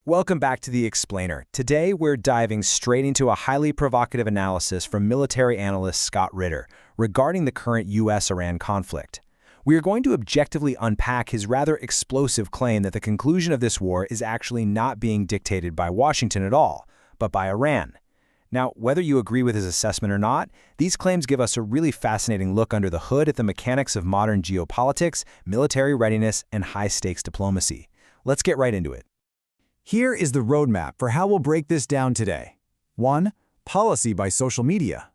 Welcome back to The Explainer. Today, we're diving straight into a highly provocative analysis from military analyst Scott Ritter regarding the current U.S.-Iran conflict. We are going to objectively unpack his rather explosive claim that the conclusion of this war is actually not being dictated by Washington at all, but by Iran. Now, whether you agree with his assessment or not, these claims give us a really fascinating look under the hood at the mechanics of modern geopolitics, military readiness, and high-stakes diplomacy. Let's get right into it. Here is the roadmap for how we'll break this down today. 1. Policy by social media.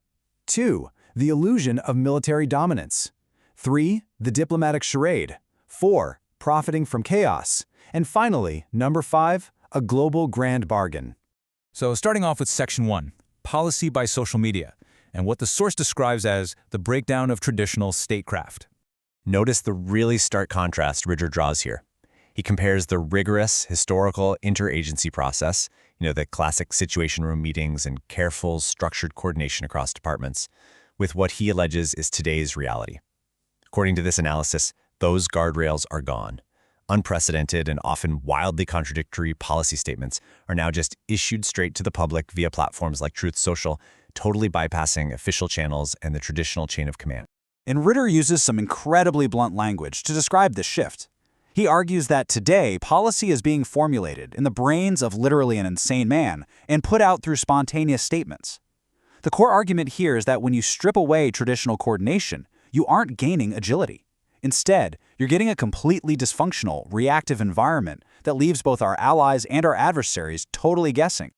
2. The illusion of military dominance. 3. The diplomatic charade. 4. Profiting from chaos. And finally, number 5, a global grand bargain. So starting off with Section 1, Policy by Social Media, and what the source describes as the breakdown of traditional statecraft. Notice the really stark contrast Ritter draws here. He compares the rigorous, historical interagency process, the classic situation room meetings and careful, structured coordination across departments, with what he alleges is today's reality. According to this analysis, those guardrails are gone. Unprecedented and often wildly contradictory policy statements are now just issued straight to the public via platforms like Truth Social, totally bypassing official channels and the traditional chain of command. And Ritter uses some incredibly blunt language to describe this shift. He argues that today, policy is being formulated in the brains of literally an insane man and put out through spontaneous statements. The core argument here is that when you strip away traditional coordination, you aren't gaining agility. Instead, you're getting a completely dysfunctional, reactive environment that leaves both our allies and our adversaries totally guessing.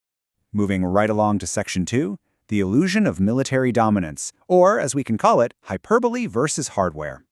Moving right along to Section 2, the illusion of military dominance, or as we can call it, hyperbole versus hardware.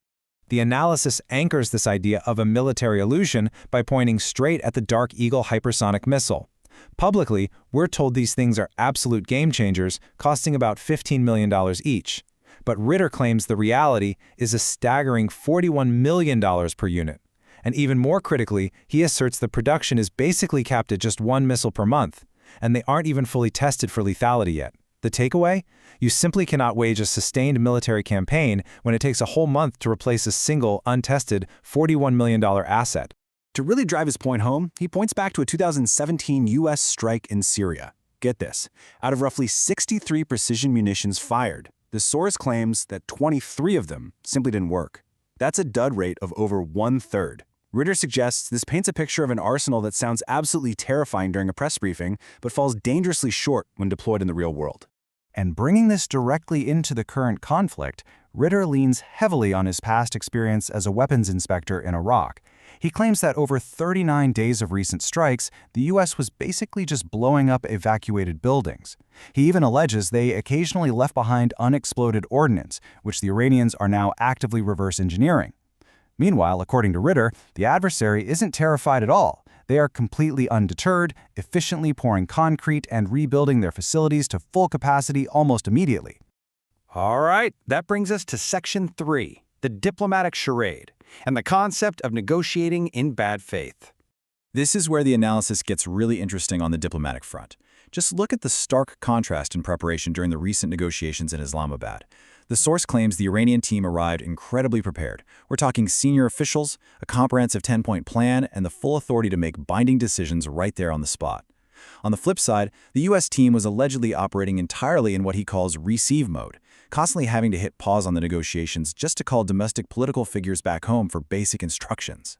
The analysis anchors this idea of a military illusion by pointing straight at the Dark Eagle hypersonic missile. Publicly, we're told these things are absolute game changers, costing about $15 million each. But Ritter claims the reality is a staggering $41 million per unit. And even more critically, he asserts the production is basically capped at just one missile per month, and they aren't even fully tested for lethality yet. The takeaway? You simply cannot wage a sustained military campaign when it takes a whole month to replace a single, untested $41 million asset. To really drive his point home, he points back to a 2017 U.S. strike in Syria. Get this, out of roughly 63 precision munitions fired, the source claims that 23 of them simply didn't work. That's a dud rate of over 1/3. Ritter suggests this paints a picture of an arsenal that sounds absolutely terrifying during a press briefing, but falls dangerously short when deployed in the real world. And bringing this directly into the current conflict, Ritter leans heavily on his past experience as a weapons inspector in Iraq. He claims that over 39 days of recent strikes, the U.S. was basically just blowing up evacuated buildings. He even alleges they occasionally left behind unexploded ordnance, which the Iranians are now actively reverse engineering. Meanwhile, according to Ritter, the adversary isn't terrified at all. They are completely undeterred, efficiently pouring concrete and rebuilding their facilities to full capacity almost immediately. All right, that brings us to Section 3, the diplomatic charade, and the concept of negotiating in bad faith. This is where the analysis gets really interesting on the diplomatic front. Just look at the stark contrast in preparation during the recent negotiations in Islamabad. The source claims the Iranian team arrived incredibly prepared. We're talking senior officials, a comprehensive 10-point plan, and the full authority to make binding decisions right there on the spot. On the flip side, the U.S. team was allegedly operating entirely in what he calls receive mode, constantly having to hit pause on the negotiations just to call domestic political figures back home for basic instructions.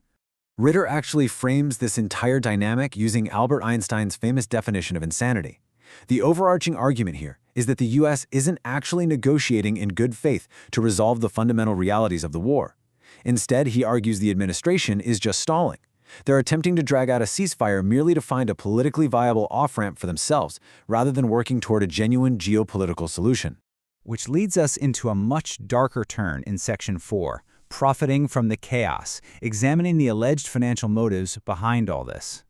Ritter actually frames this entire dynamic using Albert Einstein's famous definition of insanity. The overarching argument here is that the U.S. isn't actually negotiating in good faith to resolve the fundamental realities of the war. Instead, he argues the administration is just stalling. They're attempting to drag out a ceasefire merely to find a politically viable off-ramp for themselves, rather than working toward a genuine geopolitical solution. Which leads us into a much darker turn in Section 4, profiting from the chaos, examining the alleged financial motives behind all this.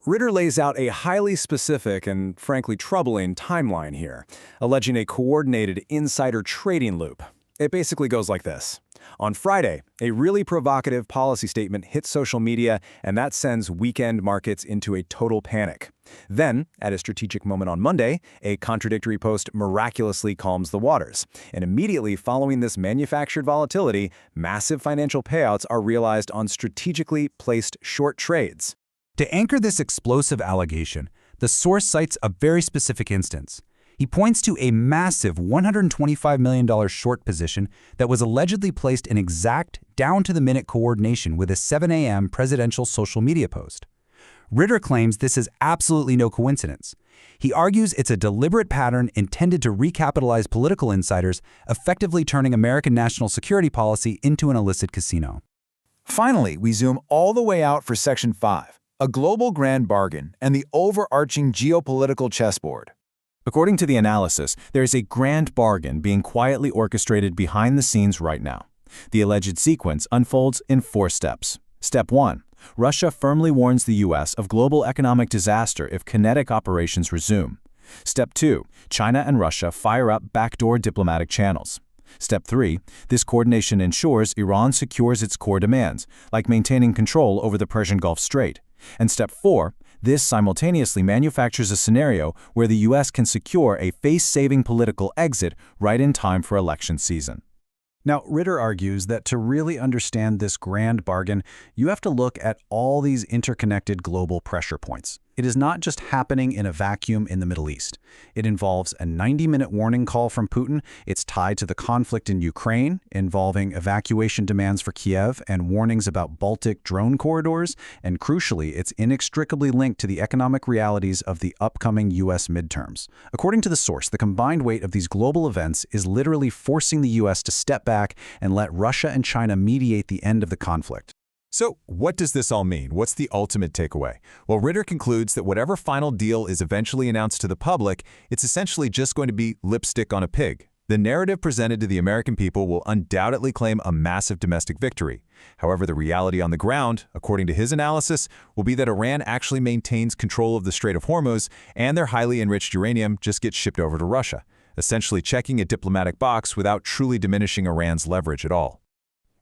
Ritter lays out a highly specific and frankly troubling timeline here, alleging a coordinated insider trading loop. It basically goes like this. On Friday, a really provocative policy statement hits social media, and that sends weekend markets into a total panic. Then, at a strategic moment on Monday, a contradictory post miraculously calms the waters. And immediately following this manufactured volatility, massive financial payouts are realized on strategically placed short trades. To anchor this explosive allegation, the source cites a very specific instance. He points to a massive $125 million short position that was allegedly placed in exact, down-to-the-minute coordination with a 7 a.m. presidential social media post. Ritter claims this is absolutely no coincidence. He argues it's a deliberate pattern intended to recapitalize political insiders, effectively turning American national security policy into an illicit casino. Finally, we zoom all the way out for Section 5, a global grand bargain and the overarching geopolitical chessboard. According to the analysis, there is a grand bargain being quietly orchestrated behind the scenes right now. The alleged sequence unfolds in 4 steps. Step 1. Russia firmly warns the U.S. of global economic disaster if kinetic operations resume. Step 2. China and Russia fire up backdoor diplomatic channels. Step 3. This coordination ensures Iran secures its core demands, like maintaining control over the Persian Gulf Strait. And Step 4. This simultaneously manufactures a scenario where the U.S. can secure a face-saving political exit right in time for election season. Now, Ritter argues that to really understand this grand bargain, you have to look at all these interconnected global pressure points. It is not just happening in a vacuum in the Middle East. It involves a 90-minute warning call from Putin. It's tied to the conflict in Ukraine, involving evacuation demands for Kiev and warnings about Baltic drone corridors. And crucially, it's inextricably linked to the economic realities of the upcoming U.S. midterms. According to the source, the combined weight of these global events is literally forcing the U.S. to step back and let Russia and China mediate the end of the conflict. So, what does this all mean? What's the ultimate takeaway? Well, Ritter concludes that whatever final deal is eventually announced to the public, it's essentially just going to be lipstick on a pig. The narrative presented to the American people will undoubtedly claim a massive domestic victory. However, the reality on the ground, according to his analysis, will be that Iran actually maintains control of the Strait of Hormuz, and their highly enriched uranium just gets shipped over to Russia, essentially checking a diplomatic box without truly diminishing Iran's leverage at all.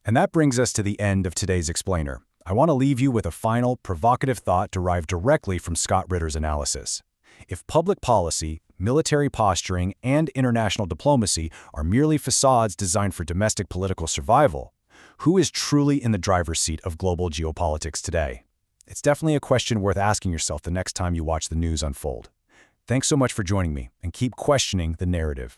And that brings us to the end of today's Explainer. I want to leave you with a final, provocative thought derived directly from Scott Ritter's analysis. If public policy, military posturing, and international diplomacy are merely facades designed for domestic political survival, who is truly in the driver's seat of global geopolitics today? It's definitely a question worth asking yourself the next time you watch the news unfold. Thanks so much for joining me, and keep questioning the narrative.